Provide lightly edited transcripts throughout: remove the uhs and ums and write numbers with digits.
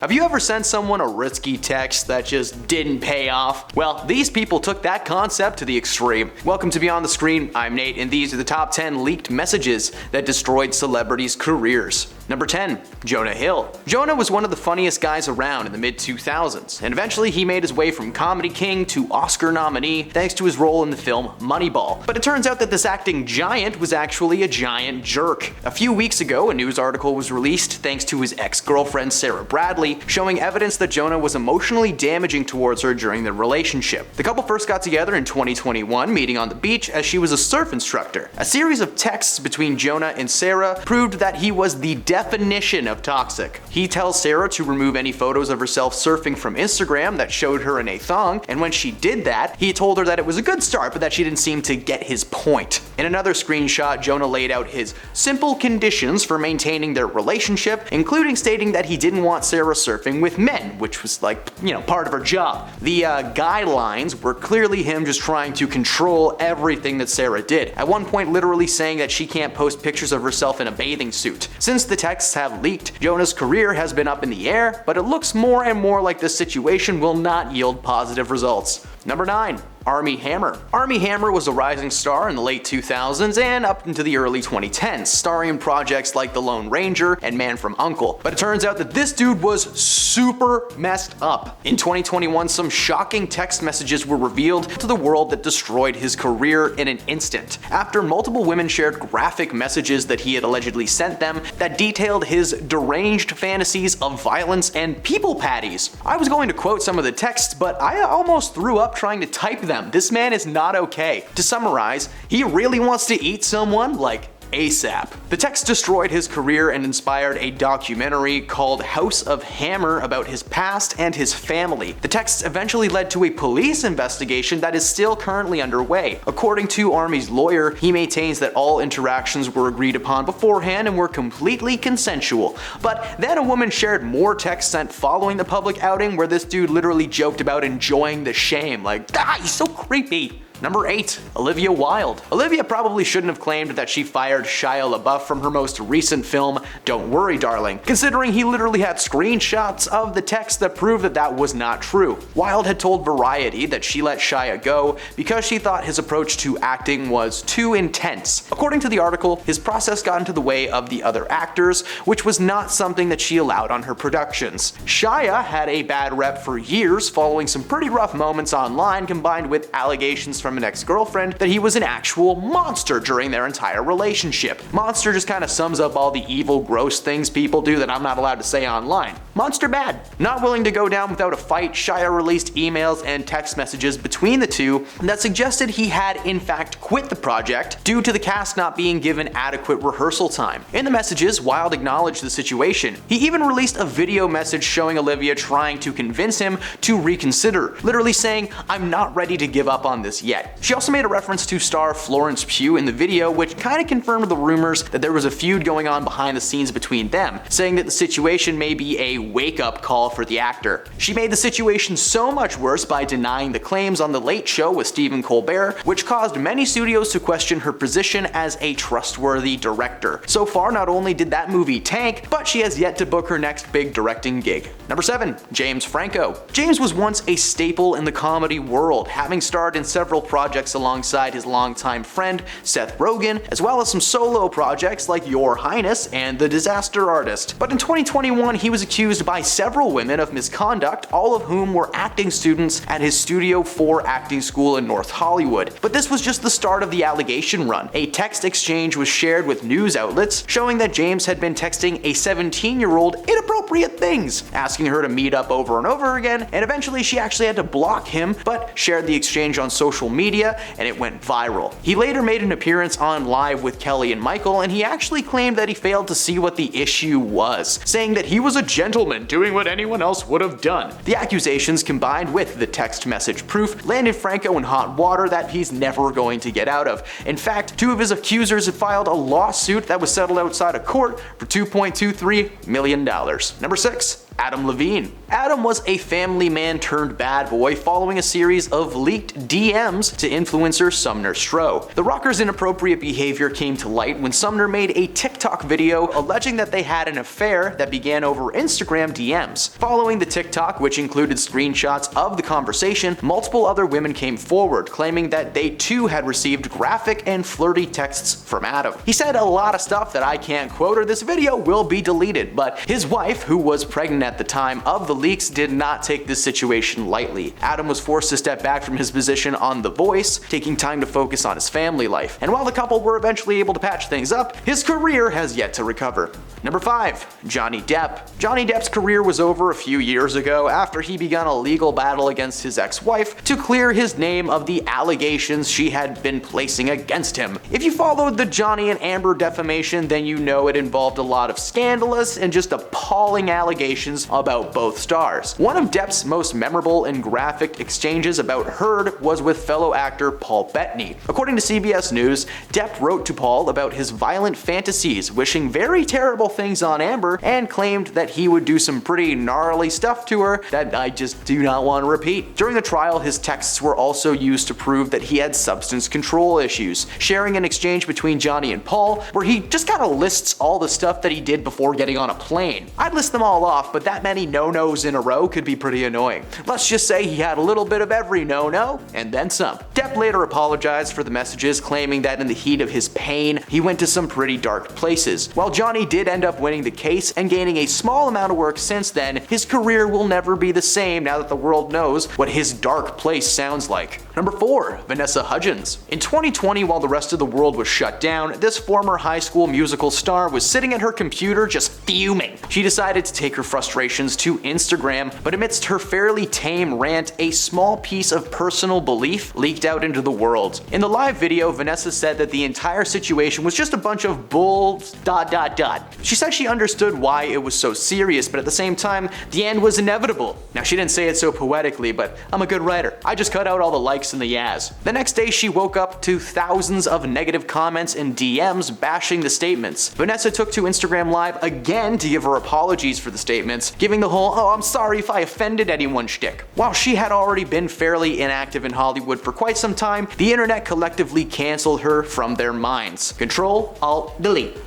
Have you ever sent someone a risky text that just didn't pay off? Well, these people took that concept to the extreme. Welcome to Beyond the Screen, I'm Nate, and these are the top 10 leaked messages that destroyed celebrities' careers. Number 10. Jonah Hill. Jonah was one of the funniest guys around in the mid-2000s, and eventually he made his way from comedy king to Oscar nominee thanks to his role in the film Moneyball. But it turns out that this acting giant was actually a giant jerk. A few weeks ago, a news article was released thanks to his ex-girlfriend Sarah Bradley, showing evidence that Jonah was emotionally damaging towards her during their relationship. The couple first got together in 2021, meeting on the beach as she was a surf instructor. A series of texts between Jonah and Sarah proved that he was the definition of toxic. He tells Sarah to remove any photos of herself surfing from Instagram that showed her in a thong, and when she did that, he told her that it was a good start but that she didn't seem to get his point. In another screenshot, Jonah laid out his simple conditions for maintaining their relationship, including stating that he didn't want Sarah surfing with men, which was part of her job. The guidelines were clearly him just trying to control everything that Sarah did. At one point literally saying that she can't post pictures of herself in a bathing suit. Since the texts have leaked, Jonah's career has been up in the air, but it looks more and more like this situation will not yield positive results. Number 9. Armie Hammer. Armie Hammer was a rising star in the late 2000s and up into the early 2010s, starring in projects like The Lone Ranger and Man from U.N.C.L.E. But it turns out that this dude was super messed up. In 2021, some shocking text messages were revealed to the world that destroyed his career in an instant. After multiple women shared graphic messages that he had allegedly sent them that detailed his deranged fantasies of violence and people patties. I was going to quote some of the texts, but I almost threw up trying to type them. This man is not okay. To summarize, he really wants to eat someone like ASAP. The text destroyed his career and inspired a documentary called House of Hammer about his past and his family. The texts eventually led to a police investigation that is still currently underway. According to Armie's lawyer, he maintains that all interactions were agreed upon beforehand and were completely consensual. But then a woman shared more texts sent following the public outing where this dude literally joked about enjoying the shame, like, he's so creepy. Number 8. Olivia Wilde. Olivia probably shouldn't have claimed that she fired Shia LaBeouf from her most recent film, Don't Worry Darling, considering he literally had screenshots of the text that prove that that was not true. Wilde had told Variety that she let Shia go because she thought his approach to acting was too intense. According to the article, his process got into the way of the other actors, which was not something that she allowed on her productions. Shia had a bad rep for years following some pretty rough moments online combined with allegations from an ex-girlfriend that he was an actual monster during their entire relationship. Monster just kind of sums up all the evil, gross things people do that I'm not allowed to say online. Monster bad. Not willing to go down without a fight, Shia released emails and text messages between the two that suggested he had in fact quit the project due to the cast not being given adequate rehearsal time. In the messages, Wilde acknowledged the situation. He even released a video message showing Olivia trying to convince him to reconsider, literally saying, "I'm not ready to give up on this yet." She also made a reference to star Florence Pugh in the video, which kind of confirmed the rumors that there was a feud going on behind the scenes between them, saying that the situation may be a wake-up call for the actor. She made the situation so much worse by denying the claims on The Late Show with Stephen Colbert, which caused many studios to question her position as a trustworthy director. So far, not only did that movie tank, but she has yet to book her next big directing gig. Number 7. James Franco. James was once a staple in the comedy world, having starred in several projects alongside his longtime friend Seth Rogen, as well as some solo projects like Your Highness and The Disaster Artist. But in 2021, he was accused by several women of misconduct, all of whom were acting students at his Studio 4 acting school in North Hollywood. But this was just the start of the allegation run. A text exchange was shared with news outlets showing that James had been texting a 17-year-old inappropriate things, asking her to meet up over and over again, and eventually she actually had to block him, but shared the exchange on social media and it went viral. He later made an appearance on Live with Kelly and Michael, and he actually claimed that he failed to see what the issue was, saying that he was a gentleman doing what anyone else would have done. The accusations combined with the text message proof landed Franco in hot water that he's never going to get out of. In fact, two of his accusers have filed a lawsuit that was settled outside of court for $2.23 million. Number 6. Adam Levine. Adam was a family man turned bad boy following a series of leaked DMs to influencer Sumner Stroh. The rocker's inappropriate behavior came to light when Sumner made a TikTok video alleging that they had an affair that began over Instagram DMs. Following the TikTok, which included screenshots of the conversation, multiple other women came forward claiming that they too had received graphic and flirty texts from Adam. He said a lot of stuff that I can't quote or this video will be deleted, but his wife, who was pregnant at the time of the leaks, did not take this situation lightly. Adam was forced to step back from his position on The Voice, taking time to focus on his family life. And while the couple were eventually able to patch things up, his career has yet to recover. Number 5. Johnny Depp. Johnny Depp's career was over a few years ago after he began a legal battle against his ex-wife to clear his name of the allegations she had been placing against him. If you followed the Johnny and Amber defamation, then you know it involved a lot of scandalous and just appalling allegations about both stars. One of Depp's most memorable and graphic exchanges about Heard was with fellow actor Paul Bettany. According to CBS News, Depp wrote to Paul about his violent fantasies, wishing very terrible things on Amber, and claimed that he would do some pretty gnarly stuff to her that I just do not want to repeat. During the trial, his texts were also used to prove that he had substance control issues, sharing an exchange between Johnny and Paul where he just kind of lists all the stuff that he did before getting on a plane. I'd list them all off, but that many no-nos in a row could be pretty annoying. Let's just say he had a little bit of every no-no, and then some. Depp later apologized for the messages, claiming that in the heat of his pain, he went to some pretty dark places. While Johnny did end up winning the case and gaining a small amount of work since then, his career will never be the same now that the world knows what his dark place sounds like. Number 4. Vanessa Hudgens. In 2020, while the rest of the world was shut down, this former High School Musical star was sitting at her computer just fuming. She decided to take her frustrations to Instagram, but amidst her fairly tame rant, a small piece of personal belief leaked out into the world. In the live video, Vanessa said that the entire situation was just a bunch of bull ... She said she understood why it was so serious, but at the same time, the end was inevitable. Now, she didn't say it so poetically, but I'm a good writer. I just cut out all the likes and the yas. The next day, she woke up to thousands of negative comments and DMs bashing the statements. Vanessa took to Instagram Live again to give her apologies for the statements, giving the whole "oh, I'm sorry if I offended anyone" shtick. While she had already been fairly inactive in Hollywood for quite some time, the internet collectively canceled her from their minds. Control, Alt, Delete.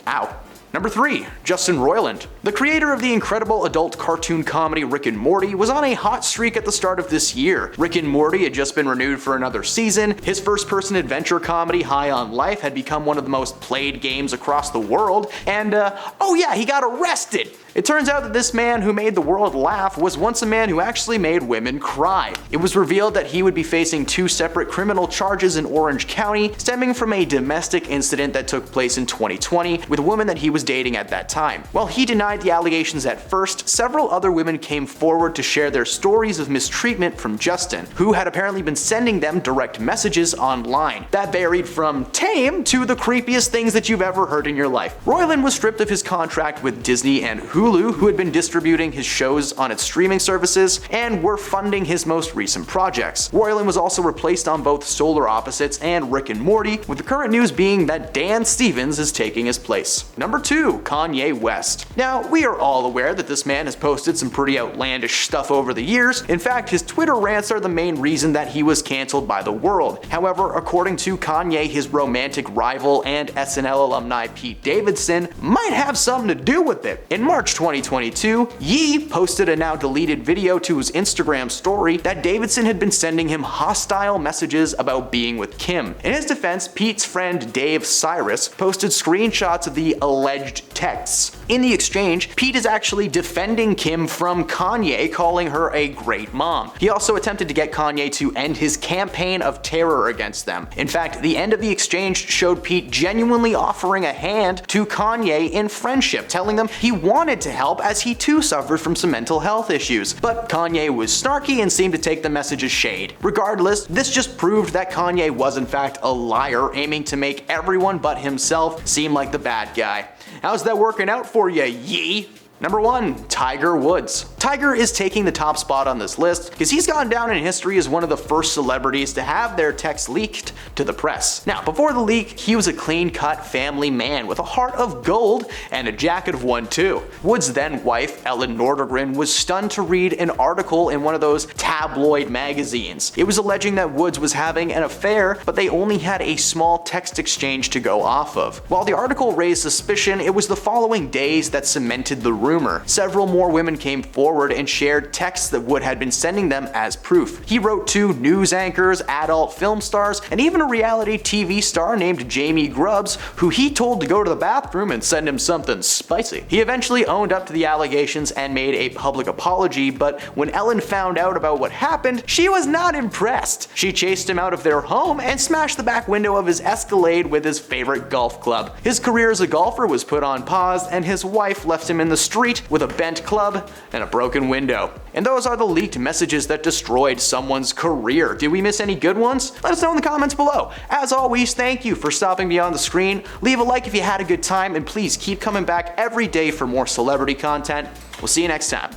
Ow. Number 3. Justin Roiland. The creator of the incredible adult cartoon comedy Rick and Morty was on a hot streak at the start of this year. Rick and Morty had just been renewed for another season, his first-person adventure comedy High on Life had become one of the most played games across the world, and oh yeah, he got arrested! It turns out that this man who made the world laugh was once a man who actually made women cry. It was revealed that he would be facing 2 separate criminal charges in Orange County, stemming from a domestic incident that took place in 2020 with a woman that he was dating at that time. While he denied the allegations at first, several other women came forward to share their stories of mistreatment from Justin, who had apparently been sending them direct messages online. That varied from tame to the creepiest things that you've ever heard in your life. Roiland was stripped of his contract with Disney and Hulu, who had been distributing his shows on its streaming services and were funding his most recent projects. Roiland was also replaced on both Solar Opposites and Rick and Morty, with the current news being that Dan Stevens is taking his place. Number 2. Kanye West. Now, we are all aware that this man has posted some pretty outlandish stuff over the years. In fact, his Twitter rants are the main reason that he was canceled by the world. However, according to Kanye, his romantic rival and SNL alumni Pete Davidson might have something to do with it. In March 2022, Ye posted a now deleted video to his Instagram story that Davidson had been sending him hostile messages about being with Kim. In his defense, Pete's friend Dave Cyrus posted screenshots of the alleged texts. In the exchange, Pete is actually defending Kim from Kanye, calling her a great mom. He also attempted to get Kanye to end his campaign of terror against them. In fact, the end of the exchange showed Pete genuinely offering a hand to Kanye in friendship, telling them he wanted to help as he too suffered from some mental health issues. But Kanye was snarky and seemed to take the message as shade. Regardless, this just proved that Kanye was in fact a liar, aiming to make everyone but himself seem like the bad guy. How's that working out for you, Ye? Number 1. Tiger Woods. Tiger is taking the top spot on this list because he's gone down in history as one of the first celebrities to have their texts leaked to the press. Now, before the leak, he was a clean-cut family man with a heart of gold and a jacket of one too. Woods' then wife, Ellen Nordegren, was stunned to read an article in one of those tabloid magazines. It was alleging that Woods was having an affair, but they only had a small text exchange to go off of. While the article raised suspicion, it was the following days that cemented the rumor. Several more women came forward and shared texts that Wood had been sending them as proof. He wrote to news anchors, adult film stars, and even a reality TV star named Jamie Grubbs, who he told to go to the bathroom and send him something spicy. He eventually owned up to the allegations and made a public apology, but when Ellen found out about what happened, she was not impressed. She chased him out of their home and smashed the back window of his Escalade with his favorite golf club. His career as a golfer was put on pause, and his wife left him in the street with a bent club and a broken window. And those are the leaked messages that destroyed someone's career. Did we miss any good ones? Let us know in the comments below. As always, thank you for stopping beyond the screen. Leave a like if you had a good time, and please keep coming back every day for more celebrity content. We'll see you next time.